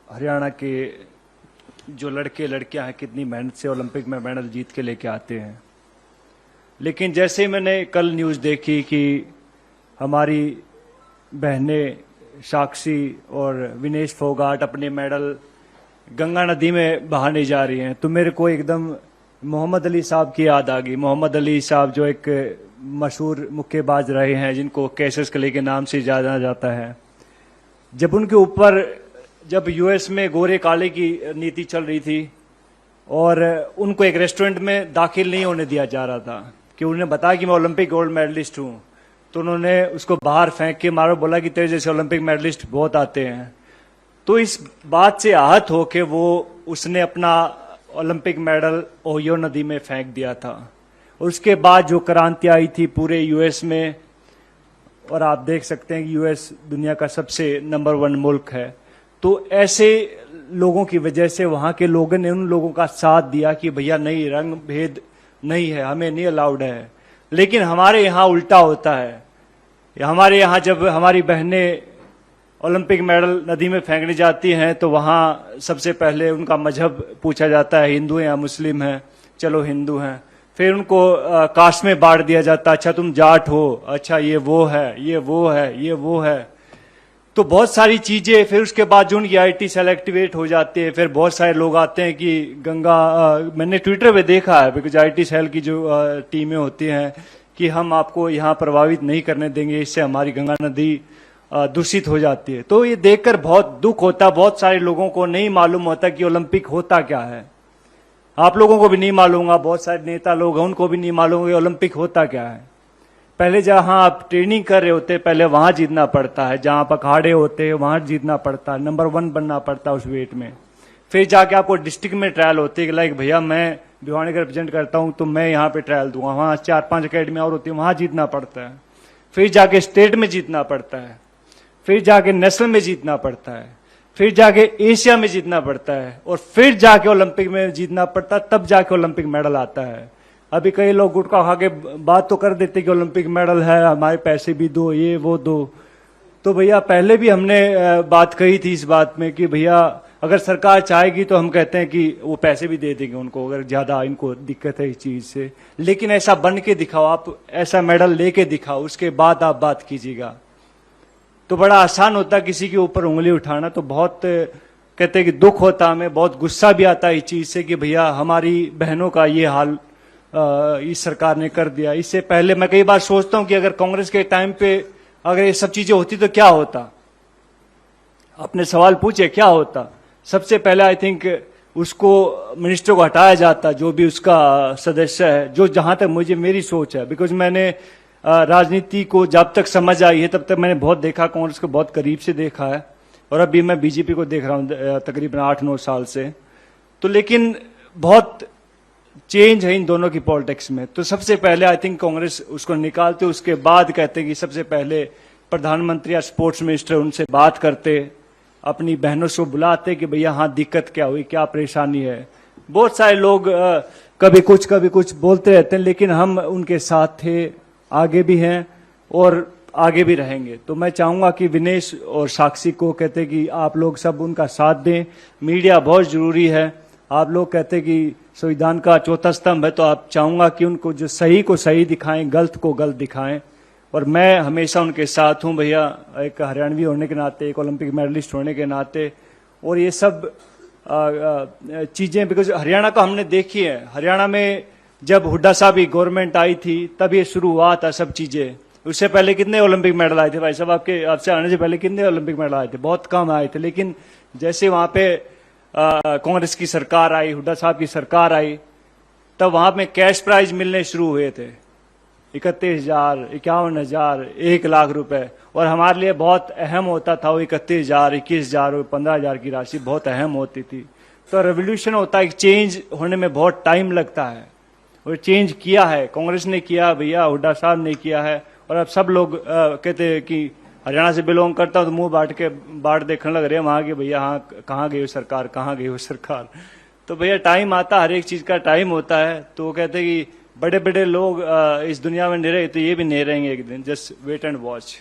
हरियाणा के जो लड़के लड़कियां हैं कितनी मेहनत से ओलंपिक में मेडल जीत के लेके आते हैं। लेकिन जैसे ही मैंने कल न्यूज़ देखी कि हमारी बहनें साक्षी और विनेश फोगाट अपने मेडल गंगा नदी में बहाने जा रही हैं, तो मेरे को एकदम मोहम्मद अली साहब की याद आ गई। मोहम्मद अली साहब जो एक मशहूर मुक्केबाज रहे हैं, जिनको कैसियस क्ले के नाम से जाना जाता है। जब उनके ऊपर जब यूएस में गोरे काले की नीति चल रही थी और उनको एक रेस्टोरेंट में दाखिल नहीं होने दिया जा रहा था कि उन्हें बताया कि मैं ओलंपिक गोल्ड मेडलिस्ट हूं, तो उन्होंने उसको बाहर फेंक के मारो, बोला कि तेरे जैसे ओलंपिक मेडलिस्ट बहुत आते हैं। तो इस बात से आहत होके उसने अपना ओलंपिक मेडल ओहियो नदी में फेंक दिया था। और उसके बाद जो क्रांति आई थी पूरे यूएस में, और आप देख सकते हैं कि यूएस दुनिया का सबसे नंबर 1 मुल्क है, तो ऐसे लोगों की वजह से वहां के लोगों ने उन लोगों का साथ दिया कि भैया नहीं, रंग भेद नहीं है, हमें नहीं अलाउड है। लेकिन हमारे यहाँ उल्टा होता है। हमारे यहाँ जब हमारी बहनें ओलंपिक मेडल नदी में फेंकने जाती हैं तो वहाँ सबसे पहले उनका मजहब पूछा जाता है, हिंदू हैं या मुस्लिम हैं। चलो हिंदू हैं। फिर उनको कास्ट में बांट दिया जाता है, अच्छा तुम जाट हो, अच्छा ये वो है, ये वो है, ये वो है। तो बहुत सारी चीजें। फिर उसके बाद जो उनकी आईटी सेल एक्टिवेट हो जाती है, फिर बहुत सारे लोग आते हैं कि गंगा मैंने ट्विटर पे देखा है, बिकॉज आईटी सेल की जो टीमें होती हैं कि हम आपको यहाँ प्रभावित नहीं करने देंगे, इससे हमारी गंगा नदी दूषित हो जाती है। तो ये देखकर बहुत दुख होता। बहुत सारे लोगों को नहीं मालूम होता कि ओलंपिक होता क्या है। आप लोगों को भी नहीं मालूम होगा, बहुत सारे नेता लोग हैं उनको भी नहीं मालूम कि ओलंपिक होता क्या है। पहले जहां आप ट्रेनिंग कर रहे होते पहले वहां जीतना पड़ता है, जहां आप अखाड़े होते हैं वहां जीतना पड़ता है, नंबर 1 बनना पड़ता है उस वेट में। फिर जाके आपको डिस्ट्रिक्ट में ट्रायल होती है कि लाइक भैया मैं भिवानी का रिप्रेजेंट करता हूं तो मैं यहाँ पे ट्रायल दूंगा, वहां 4-5 अकेडमी और होती है, वहां जीतना पड़ता है। फिर जाके स्टेट में जीतना पड़ता है, फिर जाके नेशनल में जीतना पड़ता है, फिर जाके एशिया में जीतना पड़ता है, और फिर जाके ओलंपिक में जीतना पड़ता है, तब जाके ओलंपिक मेडल आता है। अभी कई लोग गुटखा खा के बात तो कर देते कि ओलंपिक मेडल है, हमारे पैसे भी दो, ये वो दो। तो भैया पहले भी हमने बात कही थी इस बात में कि भैया अगर सरकार चाहेगी तो हम कहते हैं कि वो पैसे भी दे देंगे उनको, अगर ज्यादा इनको दिक्कत है इस चीज से। लेकिन ऐसा बन के दिखाओ, आप ऐसा मेडल लेके दिखाओ, उसके बाद आप बात कीजिएगा। तो बड़ा आसान होता किसी के ऊपर उंगली उठाना। तो बहुत कहते हैं कि दुख होता, हमें बहुत गुस्सा भी आता है इस चीज से कि भैया हमारी बहनों का ये हाल इस सरकार ने कर दिया। इससे पहले मैं कई बार सोचता हूं कि अगर कांग्रेस के टाइम पे अगर ये सब चीजें होती तो क्या होता। अपने सवाल पूछे क्या होता। सबसे पहले आई थिंक उसको मिनिस्टर को हटाया जाता, जो भी उसका सदस्य है, जो जहां तक मुझे मेरी सोच है। बिकॉज मैंने राजनीति को जब तक समझ आई है तब तक मैंने बहुत देखा, कांग्रेस को बहुत करीब से देखा है, और अभी मैं बीजेपी को देख रहा हूं तकरीबन 8-9 साल से। तो लेकिन बहुत चेंज है इन दोनों की पॉलिटिक्स में। तो सबसे पहले आई थिंक कांग्रेस उसको निकालते, उसके बाद कहते कि सबसे पहले प्रधानमंत्री या स्पोर्ट्स मिनिस्टर उनसे बात करते, अपनी बहनों से बुलाते कि भैया हाँ दिक्कत क्या हुई, क्या परेशानी है। बहुत सारे लोग कभी कुछ बोलते रहते हैं, लेकिन हम उनके साथ थे, आगे भी हैं और आगे भी रहेंगे। तो मैं चाहूंगा कि विनेश और साक्षी को कहते कि आप लोग सब उनका साथ दें। मीडिया बहुत जरूरी है। आप लोग कहते कि संविधान का चौथा स्तंभ है, तो आप चाहूंगा कि उनको जो सही को सही दिखाएं, गलत को गलत दिखाएं। और मैं हमेशा उनके साथ हूं भैया, एक हरियाणवी होने के नाते, एक ओलंपिक मेडलिस्ट होने के नाते। और ये सब चीजें बिकॉज हरियाणा का हमने देखी है। हरियाणा में जब हुड्डा साहब की गवर्नमेंट आई थी तब ये शुरू हुआ था सब चीजें। उससे पहले कितने ओलंपिक मेडल आए थे भाई साहब? आपसे आने से पहले कितने ओलंपिक मेडल आए थे? बहुत कम आए थे। लेकिन जैसे वहां पे कांग्रेस की सरकार आई, हुड्डा साहब की सरकार आई, तब वहां में कैश प्राइज मिलने शुरू हुए थे, 31,000, 51,000, 1 लाख रुपए। और हमारे लिए बहुत अहम होता था वो 31,000, 21,000 और 15,000 की राशि बहुत अहम होती थी। तो रेवोल्यूशन होता है, चेंज होने में बहुत टाइम लगता है, और चेंज किया है, कांग्रेस ने किया भैया, हुड्डा साहब ने किया है। और अब सब लोग कहते हैं कि हरियाणा से बिलोंग करता हूं तो मुंह बांट देखने लग रहे हैं वहां के, भैया हाँ कहाँ गई हो सरकार, कहाँ गई हो सरकार। तो भैया टाइम आता, हर एक चीज का टाइम होता है। तो वो कहते हैं कि बड़े बड़े लोग इस दुनिया में नहीं रहे तो ये भी नहीं रहेंगे एक दिन, जस्ट वेट एंड वॉच।